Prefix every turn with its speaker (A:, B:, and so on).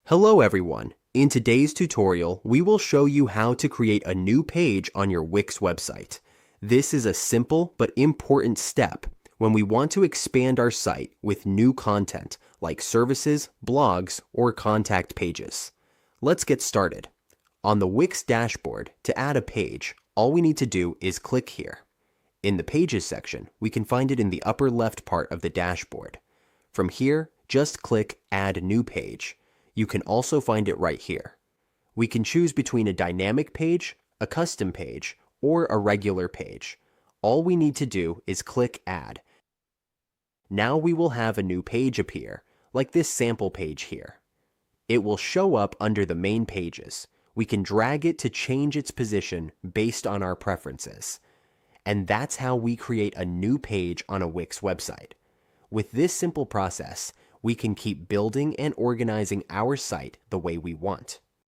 A: Hello everyone. In today's tutorial, we will show you how to create a new page on your Wix website. This is a simple but important step when we want to expand our site with new content like services, blogs, or contact pages. Let's get started. On the Wix dashboard, to add a page, all we need to do is click here. In the Pages section, we can find it in the upper left part of the dashboard. From here, just click Add New Page. You can also find it right here. We can choose between a dynamic page, a custom page, or a regular page. All we need to do is click Add. Now we will have a new page appear, like this sample page here. It will show up under the main pages. We can drag it to change its position based on our preferences. And that's how we create a new page on a Wix website. With this simple process, we can keep building and organizing our site the way we want.